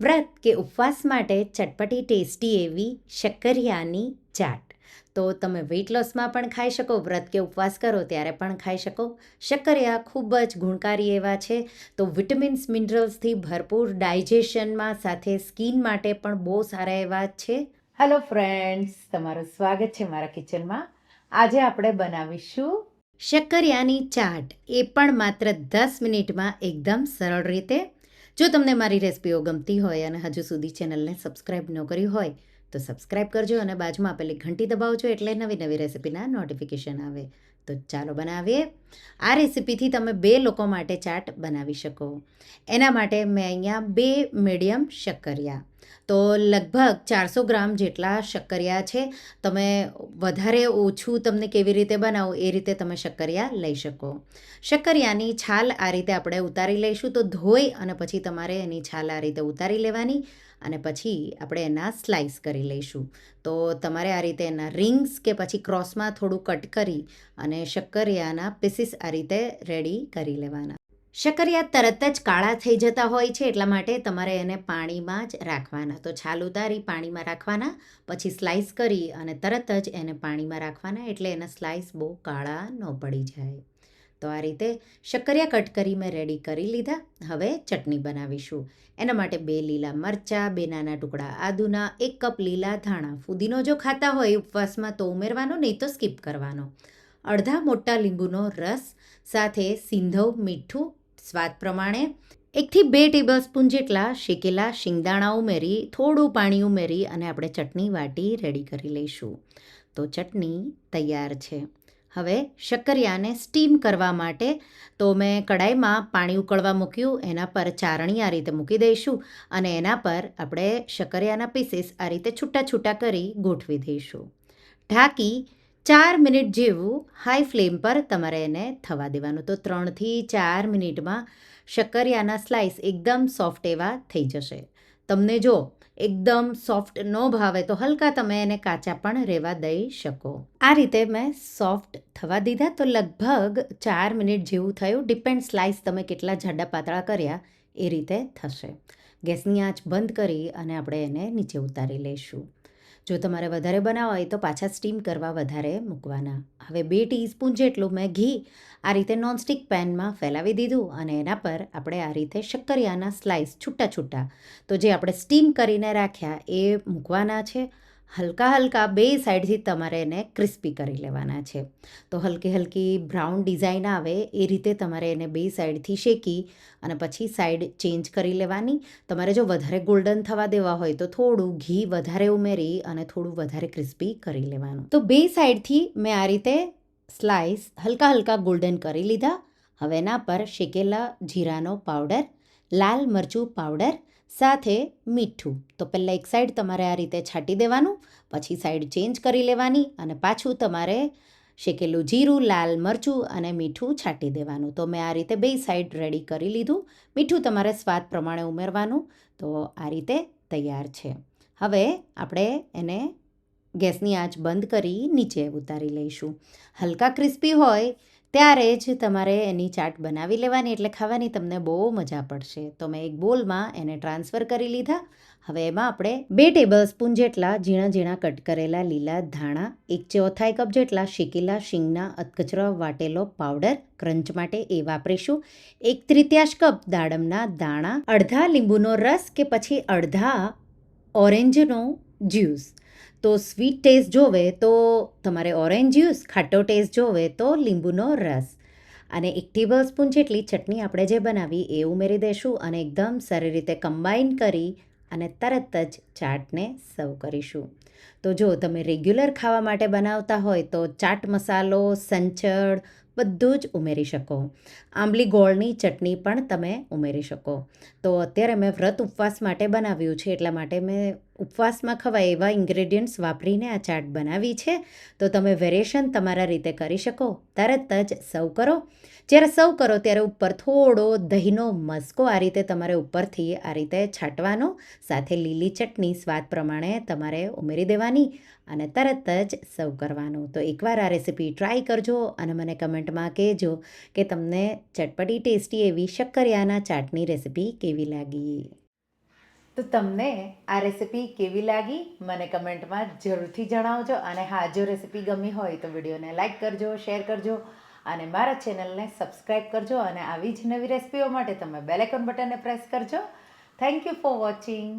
વ્રત કે ઉપવાસ માટે ચટપટી ટેસ્ટી એવી શક્કરિયાની ચાટ. તો તમે વેઇટ લોસમાં પણ ખાઈ શકો, વ્રત કે ઉપવાસ કરો ત્યારે પણ ખાઈ શકો. શક્કરિયા ખૂબ જ ગુણકારી એવા છે, તો વિટામિન્સ મિનરલ્સથી ભરપૂર, ડાયજેશનમાં સાથે સ્કિન માટે પણ બહુ સારા એવા છે. હેલો ફ્રેન્ડ્સ, તમારું સ્વાગત છે મારા કિચનમાં. આજે આપણે બનાવીશું શક્કરિયાની ચાટ, એ પણ માત્ર 10 મિનિટમાં એકદમ સરળ રીતે. જો તમને મારી રેસિપીઓ ગમતી હોય અને હજુ સુધી ચેનલને સબસ્ક્રાઈબ ન કરી હોય તો સબસ્ક્રાઈબ કરજો અને બાજુમાં આપેલી ઘંટી દબાવજો, એટલે નવી નવી રેસિપીના નોટિફિકેશન આવે. તો ચાલો બનાવીએ. આ રેસિપીથી તમે 2 લોકો માટે ચાટ બનાવી શકો. એના માટે મેં અહીંયા 2 મીડિયમ શક્કરિયા, તો લગભગ 400 ગ્રામ જેટલા શક્કરિયા છે. તમે વધારે ઓછું તમને કેવી રીતે બનાવો એ રીતે તમે શક્કરિયા લઈ શકો. શક્કરિયાની છાલ આ રીતે આપણે ઉતારી લઈશું. તો ધોઈ અને પછી તમારે એની છાલ આ રીતે ઉતારી લેવાની અને પછી આપણે એના સ્લાઈસ કરી લઈશું. તો તમારે આ રીતે એના રિંગ્સ કે પછી ક્રોસમાં થોડું કટ કરી અને શક્કરિયાના પીસીસ આ રીતે રેડી કરી લેવાના. શક્કરિયા તરત જ કાળા થઈ જતા હોય છે, એટલા માટે તમારે એને પાણીમાં જ રાખવાના. તો છાલ ઉતારી પાણીમાં રાખવાના, પછી સ્લાઈસ કરી અને તરત જ એને પાણીમાં રાખવાના, એટલે એના સ્લાઈસ બહુ કાળા ન પડી જાય. તો આ રીતે શક્કરિયા કટ કરી મેં રેડી કરી લીધા. હવે ચટણી બનાવીશું. એના માટે 2 લીલા મરચાં, 2 નાના ટુકડા આદુના, 1 કપ લીલા ધાણા. ફુદીનો જો ખાતા હોય ઉપવાસમાં તો ઉમેરવાનો, નહીં તો સ્કીપ કરવાનો. અડધા મોટા લીંબુનો રસ, સાથે સિંધવ મીઠું સ્વાદ પ્રમાણે. 1 થી 2 ટેબલસ્પૂન જેટલા શેકેલા શિંગદાણા ઉમેરી, થોડું પાણી ઉમેરી અને આપણે ચટણી વાટી રેડી કરી લઈશું. તો ચટણી તૈયાર છે. હવે શક્કરિયાને સ્ટીમ કરવા માટે તો મેં કડાઈમાં પાણી ઉકળવા મૂક્યું, એના પર ચારણી આ રીતે મૂકી દઈશું અને એના પર આપણે શક્કરિયાના પીસીસ આ રીતે છૂટા છૂટા કરી ગોઠવી દઈશું. ઢાંકી 4 મિનિટ જેવું હાઈ ફ્લેમ પર તમારે એને થવા દેવાનું. તો 3 થી 4 મિનિટમાં શક્કરિયાના સ્લાઈસ એકદમ સોફ્ટ એવા થઈ જશે. તમને જો એકદમ સોફ્ટ ન ભાવે તો હલકા તમે એને કાચા પણ રહેવા દઈ શકો. આ રીતે મેં સોફ્ટ થવા દીધા. તો લગભગ 4 મિનિટ જેવું થયું. ડિપેન્ડ સ્લાઈસ તમે કેટલા જાડા પાતળા કર્યા એ રીતે થશે. ગેસની આંચ બંધ કરી અને આપણે એને નીચે ઉતારી લઈશું. જો તમારે વધારે બનાવવા હોય તો પાછા સ્ટીમ કરવા વધારે મૂકવાના. હવે 2 ટીસ્પૂન જેટલું મેં ઘી આ રીતે નોનસ્ટિક પેનમાં ફેલાવી દીધું અને એના પર આપણે આ રીતે શક્કરિયાના સ્લાઈસ છૂટા છૂટા, તો જે આપણે સ્ટીમ કરીને રાખ્યા એ મૂકવાના છે. હલકા હલકા 2 સાઈડથી તમારે એને ક્રિસ્પી કરી લેવાના છે. તો હલકી હલકી બ્રાઉન ડિઝાઇન આવે એ રીતે તમારે એને 2 સાઈડથી શેકી અને પછી સાઈડ ચેન્જ કરી લેવાની. તમારે જો વધારે ગોલ્ડન થવા દેવા હોય તો થોડું ઘી વધારે ઉમેરી અને થોડું વધારે ક્રિસ્પી કરી લેવાનું. તો 2 સાઈડથી મેં આ રીતે સ્લાઈસ હલકા હલકા ગોલ્ડન કરી લીધા. હવે એના પર શેકેલા જીરાનો પાવડર, લાલ મરચું પાવડર સાથે મીઠું. તો પહેલાં એક સાઈડ તમારે આ રીતે છાંટી દેવાનું, પછી સાઈડ ચેન્જ કરી લેવાની અને પાછું તમારે શેકેલું જીરું, લાલ મરચું અને મીઠું છાંટી દેવાનું. તો મેં આ રીતે 2 સાઈડ રેડી કરી લીધું. મીઠું તમારે સ્વાદ પ્રમાણે ઉમેરવાનું. તો આ રીતે તૈયાર છે. હવે આપણે એને ગેસની આંચ બંધ કરી નીચે ઉતારી લઈશું. હલકા ક્રિસ્પી હોય ત્યારે જ તમારે એની ચાટ બનાવી લેવાની, એટલે ખાવાની તમને બહુ મજા પડશે. તો મેં એક બોલમાં એને ટ્રાન્સફર કરી લીધા. હવે એમાં આપણે 2 ટેબલસ્પૂન જેટલા ઝીણા ઝીણા કટ કરેલા લીલા ધાણા, 1/4 કપ જેટલા શેકેલા શીંગના અધકચરો વાટેલો પાવડર, ક્રંચ માટે એ વાપરીશું, 1/3 કપ દાડમના દાણા, અડધા લીંબુનો રસ કે પછી અડધા ઓરેન્જનો જ્યુસ. તો સ્વીટ ટેસ્ટ જોવે તો તમારે ઓરેન્જ જ્યુસ, ખાટો ટેસ્ટ જોવે તો લીંબુનો રસ. અને 1 ટેબલસ્પૂન જેટલી ચટણી આપણે જે બનાવી એ ઉમેરી દઈશું અને એકદમ સારી રીતે કમ્બાઈન કરી અને તરત જ ચાટને સર્વ કરીશું. તો જો તમે રેગ્યુલર ખાવા માટે બનાવતા હોય તો ચાટ મસાલો, સંચળ બધું જ ઉમેરી શકો. આંબલી ગોળની ચટણી પણ તમે ઉમેરી શકો. તો અત્યારે મેં વ્રત ઉપવાસ માટે બનાવ્યું છે, એટલા માટે મેં ઉપવાસમાં ખવાય એવા ઇન્ગ્રેડિયન્ટ્સ વાપરીને આ ચાટ બનાવી છે. તો તમે વેરિએશન તમારા રીતે કરી શકો. તરત જ સર્વ કરો. જ્યારે સર્વ કરો ત્યારે ઉપર થોડો દહીંનો મસ્કો આ રીતે તમારે ઉપરથી આ રીતે છાંટવાનો, સાથે લીલી ચટણી સ્વાદ પ્રમાણે તમારે ઉમેરી દેવાની અને તરત જ સર્વ કરવાનું. તો એકવાર આ રેસીપી ટ્રાય કરજો અને મને કમેન્ટમાં કહેજો કે તમને ચટપટી ટેસ્ટી એવી શક્કરિયાના ચાટની રેસીપી કેવી લાગી. તો તમને આ રેસિપી કેવી લાગી મને કમેન્ટમાં જરૂરથી જણાવજો. અને હા, જો રેસિપી ગમી હોય તો વિડીયોને લાઇક કરજો, શેર કરજો અને મારા ચેનલને સબસ્ક્રાઈબ કરજો. અને આવી જ નવી રેસિપીઓ માટે તમે બેલ આઇકોન બટનને પ્રેસ કરજો. Thank you for watching.